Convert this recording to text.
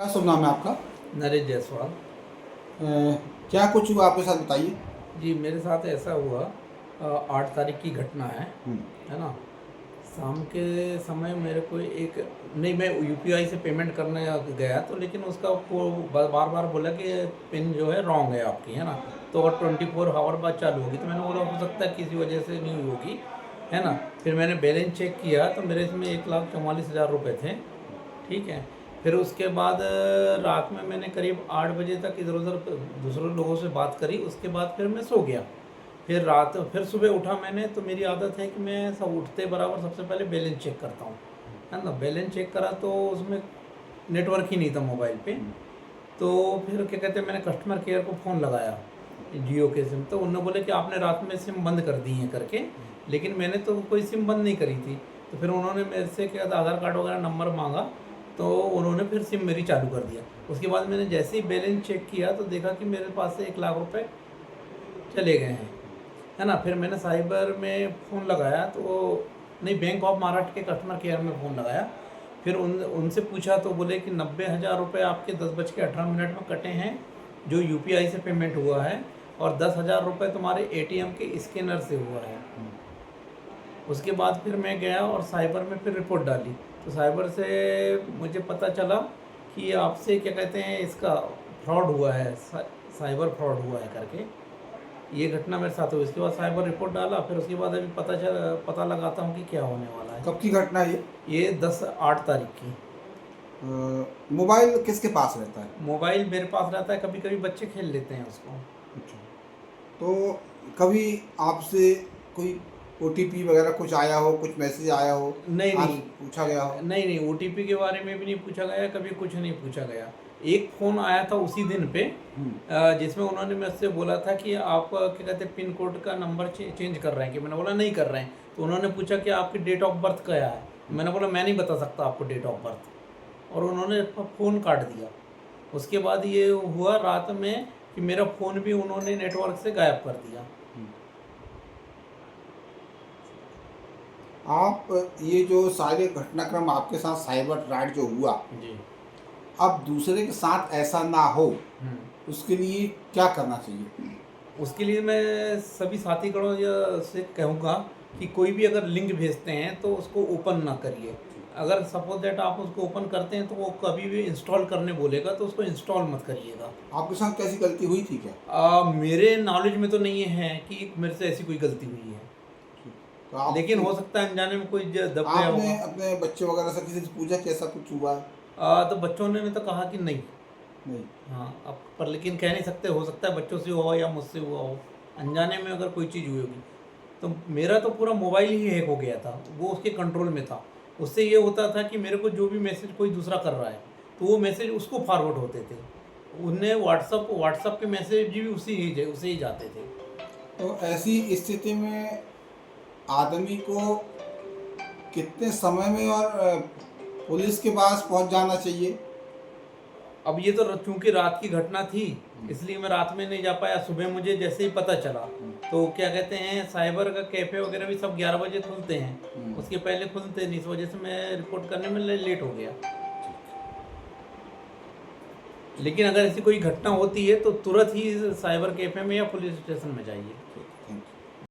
क्या शुभ नाम है आपका? नरेश जायसवाल। क्या कुछ हुआ आपके साथ बताइए। जी, मेरे साथ ऐसा हुआ 8 तारीख की घटना हम्म, है ना? शाम के समय मेरे को एक नहीं, मैं यूपीआई से पेमेंट करने गया तो लेकिन उसका वो बार बार बोला कि पिन जो है रॉन्ग है आपकी, है ना? तो और 24 आवर बाद चालू होगी, तो मैंने बोला हो सकता है किसी वजह से नहीं हुई होगी, है ना? फिर मैंने बैलेंस चेक किया तो मेरे इसमें 1,44,000 रुपये थे। ठीक है। फिर उसके बाद रात में मैंने करीब 8 बजे तक इधर उधर दूसरे लोगों से बात करी, उसके बाद फिर मैं सो गया। फिर सुबह उठा मैंने, तो मेरी आदत है कि मैं सब उठते बराबर सबसे पहले बैलेंस चेक करता हूँ, है ना? बैलेंस चेक करा तो उसमें नेटवर्क ही नहीं था मोबाइल पे। तो फिर क्या कहते हैं, मैंने कस्टमर केयर को फ़ोन लगाया, जियो के सिम, तो उन्होंने बोले कि आपने रात में सिम बंद कर दी है करके, लेकिन मैंने तो कोई सिम बंद नहीं करी थी। तो फिर उन्होंने मेरे से क्या कहते आधार कार्ड वगैरह नंबर मांगा, तो उन्होंने फिर सिम मेरी चालू कर दिया। उसके बाद मैंने जैसे ही बैलेंस चेक किया तो देखा कि मेरे पास से 1 लाख रुपए चले गए हैं, है ना? फिर मैंने साइबर में फ़ोन लगाया तो नहीं, बैंक ऑफ महाराष्ट्र के कस्टमर केयर में फ़ोन लगाया। फिर उनसे पूछा तो बोले कि 90,000 रुपये आपके 10:18 में कटे हैं, जो यूपीआई से पेमेंट हुआ है, और 10,000 रुपये तुम्हारे एटीएम के स्कैनर से हुआ है। उसके बाद फिर मैं गया और साइबर में फिर रिपोर्ट डाली, तो साइबर से मुझे पता चला कि आपसे क्या कहते हैं इसका फ्रॉड हुआ है, साइबर फ्रॉड हुआ है करके। ये घटना मेरे साथ हुई। उसके बाद साइबर रिपोर्ट डाला, फिर उसके बाद अभी पता लगाता हूँ कि क्या होने वाला है। कब की घटना है ये? ये 10-8 तारीख की। मोबाइल किसके पास रहता है? मोबाइल मेरे पास रहता है, कभी कभी बच्चे खेल लेते हैं उसको। अच्छा। तो कभी आपसे कोई ओटीपी वगैरह कुछ आया हो, कुछ मैसेज आया हो, नहीं आज नहीं, पूछा गया हो? नहीं नहीं, ओटीपी के बारे में भी नहीं पूछा गया, कभी कुछ नहीं पूछा गया। एक फ़ोन आया था उसी दिन पे, हम्म, जिसमें उन्होंने मुझसे बोला था कि आप क्या कहते हैं पिन कोड का नंबर चेंज कर रहे हैं, कि मैंने बोला नहीं कर रहे हैं। तो उन्होंने पूछा कि आपकी डेट ऑफ बर्थ क्या है? मैंने बोला मैं नहीं बता सकता आपको डेट ऑफ बर्थ, और उन्होंने फ़ोन काट दिया। उसके बाद ये हुआ रात में कि मेरा फ़ोन भी उन्होंने नेटवर्क से गायब कर दिया। आप ये जो सारे घटनाक्रम आपके साथ साइबर फ्रॉड जो हुआ, जी। अब दूसरे के साथ ऐसा ना हो, हम्म। उसके लिए क्या करना चाहिए? उसके लिए मैं सभी साथीगणों से कहूँगा कि कोई भी अगर लिंक भेजते हैं तो उसको ओपन ना करिए। अगर सपोज दैट आप उसको ओपन करते हैं तो वो कभी भी इंस्टॉल करने बोलेगा, तो उसको इंस्टॉल मत करिएगा। आपके साथ कैसी गलती हुई थी क्या? मेरे नॉलेज में तो नहीं है कि मेरे से ऐसी कोई गलती हुई है, तो आप लेकिन हो सकता है अनजाने में कोई दब गया आपने होगा। अपने बच्चे वगैरह से किसी से पूछा कि ऐसा कुछ हुआ है? तो बच्चों ने तो कहा कि नहीं। नहीं। हाँ, अब पर लेकिन कह नहीं सकते, हो सकता है बच्चों से हुआ हो या मुझसे हुआ हो। अनजाने में अगर कोई चीज़ हुई होगी, तो मेरा तो पूरा मोबाइल ही हैक हो गया था, वो उसके कंट्रोल में था। उससे ये होता था कि मेरे को जो भी मैसेज कोई दूसरा कर रहा है, तो वो मैसेज उसको फॉरवर्ड होते थे। उन्हें व्हाट्सअप के मैसेज भी उसे ही जाते थे। तो ऐसी स्थिति में आदमी को कितने समय में और पुलिस के पास पहुंच जाना चाहिए? अब ये तो चूंकि रात की घटना थी, इसलिए मैं रात में नहीं जा पाया। सुबह मुझे जैसे ही पता चला, तो क्या कहते हैं साइबर का कैफ़े वगैरह भी सब 11 बजे खुलते हैं, उसके पहले खुलते नहीं, इस वजह से मैं रिपोर्ट करने में लेट हो गया। लेकिन अगर ऐसी कोई घटना होती है तो तुरंत ही साइबर कैफ़े में या पुलिस स्टेशन में जाइए।